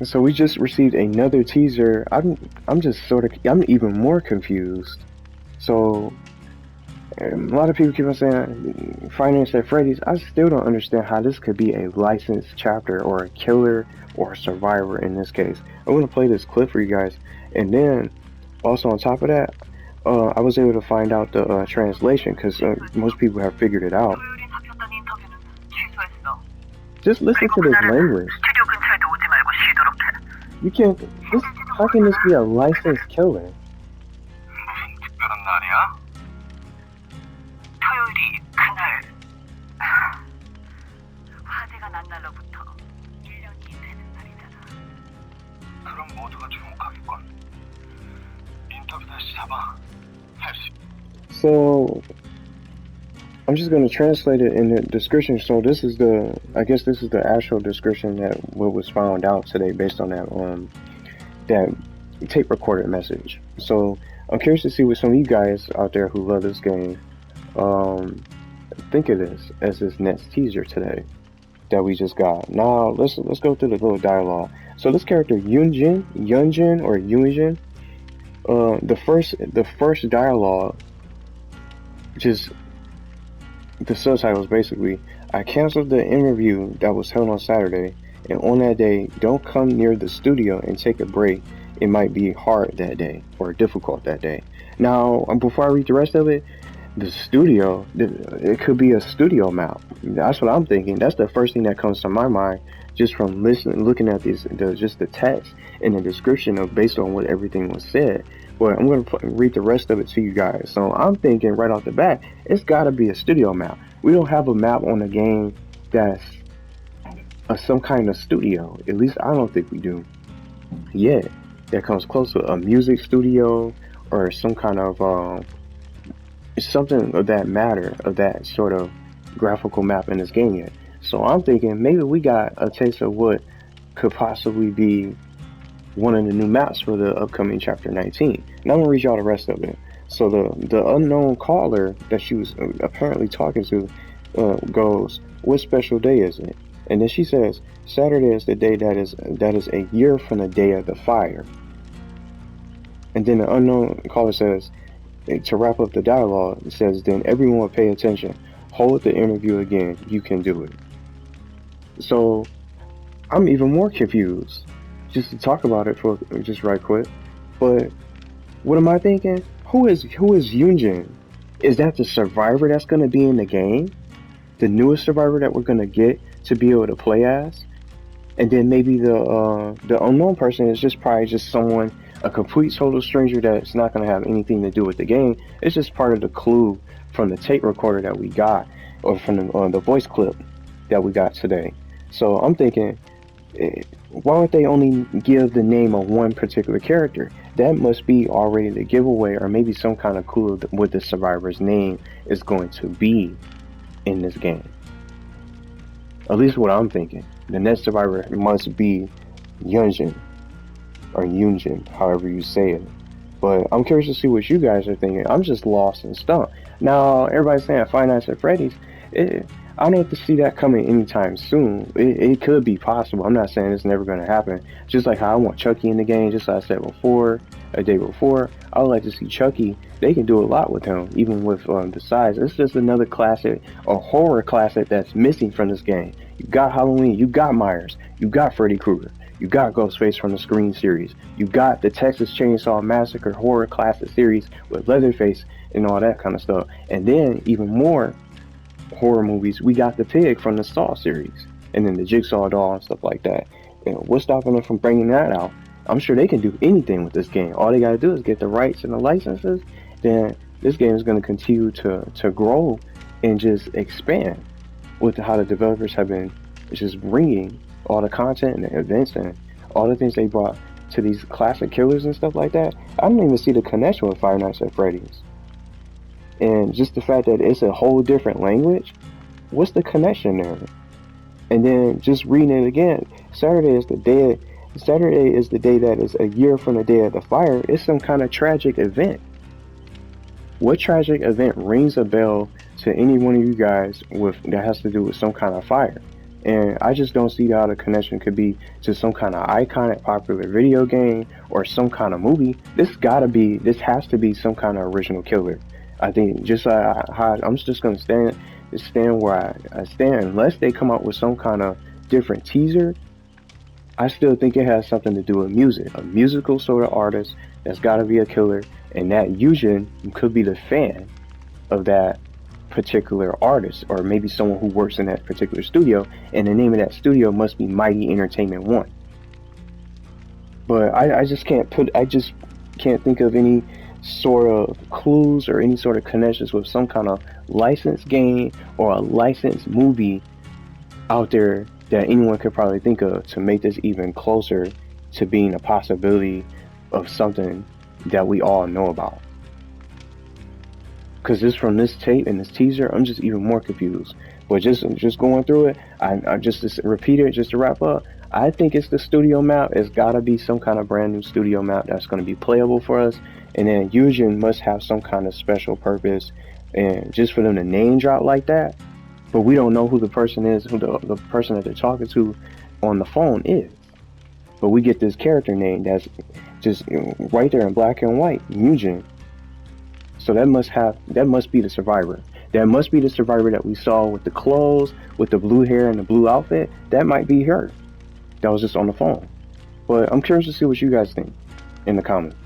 So we just received another teaser. I'm just I'm even more confused. So a lot of people keep on saying Finance at Freddy's. I still don't understand how this could be a licensed chapter or a killer or a survivor in this case. I'm gonna play this clip for you guys, and then also on top of that, I was able to find out the translation because most people have figured it out. Just listen to this language. You can't. How can this be a licensed killer? So I'm just going to translate it in the description. So this is I guess this is the actual description that what was found out today based on that tape recorded message. So I'm curious to see what some of you guys out there who love this game think of this as this next teaser today that we just got. Now let's go through the little dialogue. So this character Yun-Jin or Yun-Jin, the first dialogue, just the subtitles basically, I canceled the interview that was held on Saturday, and on that day, don't come near the studio and take a break. It might be hard that day or difficult that day. Now, before I read the rest of it, the studio, it could be a studio map. That's what I'm thinking. That's the first thing that comes to my mind just from looking at just the text and the description of based on what everything was said. But I'm going to read the rest of it to you guys. So I'm thinking right off the bat, it's got to be a studio map. We don't have a map on the game that's some kind of studio. At least I don't think we do yet. That comes close to a music studio or some kind of something of that matter, of that sort of graphical map in this game yet. So I'm thinking maybe we got a taste of what could possibly be one of the new maps for the upcoming chapter 19. Now I'm gonna read y'all the rest of it. So the unknown caller that she was apparently talking to goes, "What special day is it?" And then she says, "Saturday is the day that is a year from the day of the fire." And then the unknown caller says, to wrap up the dialogue, it says, "Then everyone will pay attention. Hold the interview again. You can do it." So I'm even more confused. Just to talk about it for just right quick. But what am I thinking? Who is Yun-Jin? Is that the survivor that's gonna be in the game? The newest survivor that we're gonna get to be able to play as? And then maybe the unknown person is just probably just someone, a complete total stranger that's not gonna have anything to do with the game. It's just part of the clue from the tape recorder that we got, or from the voice clip that we got today. So I'm thinking, why would they only give the name of one particular character? That must be already the giveaway, or maybe some kind of clue of what the survivor's name is going to be in this game. At least what I'm thinking. The next survivor must be Yun-Jin, or Yun-Jin, however you say it. But I'm curious to see what you guys are thinking. I'm just lost and stumped. Now, everybody's saying Five Nights at Freddy's. I don't have to see that coming anytime soon. It could be possible. I'm not saying it's never going to happen. Just like how I want Chucky in the game, just like I said before, a day before, I would like to see Chucky. They can do a lot with him, even with the size. It's just another classic, a horror classic that's missing from this game. You got Halloween, you got Myers, you got Freddy Krueger, you got Ghostface from the Scream series, you got the Texas Chainsaw Massacre horror classic series with Leatherface and all that kind of stuff. And then even more horror movies, we got the Pig from the Saw series, and then the Jigsaw doll and stuff like that. What's stopping them from bringing that out? I'm sure they can do anything with this game. All they gotta do is get the rights and the licenses. Then this game is going to continue to grow and just expand with how the developers have been just bringing all the content and the events and all the things they brought to these classic killers and stuff like that. I don't even see the connection with Five Nights at Freddy's. And just the fact that it's a whole different language, what's the connection there? And then just reading it again, Saturday is the day that is a year from the day of the fire. It's some kind of tragic event. What tragic event rings a bell to any one of you guys that has to do with some kind of fire? And I just don't see how the connection could be to some kind of iconic popular video game or some kind of movie. This has to be some kind of original killer. I think just how I'm just gonna stand where I stand unless they come up with some kind of different teaser. I still think it has something to do with music, a musical sort of artist that's got to be a killer, and that Yun-Jin could be the fan of that particular artist, or maybe someone who works in that particular studio, and the name of that studio must be Mighty Entertainment One. But I just can't think of any sort of clues or any sort of connections with some kind of licensed game or a licensed movie out there that anyone could probably think of to make this even closer to being a possibility of something that we all know about. Because just from this tape and this teaser, I'm just even more confused. But just going through it, I just to repeat it, just to wrap up. I think it's the studio map. It's gotta be some kind of brand new studio map that's gonna be playable for us. And then Yujin must have some kind of special purpose. And just for them to name drop like that, but we don't know who the person is, who the person that they're talking to on the phone is. But we get this character name that's just right there in black and white, Yun-Jin. So that must be the survivor. That must be the survivor that we saw with the clothes, with the blue hair and the blue outfit. That might be her. That was just on the phone. But I'm curious to see what you guys think in the comments.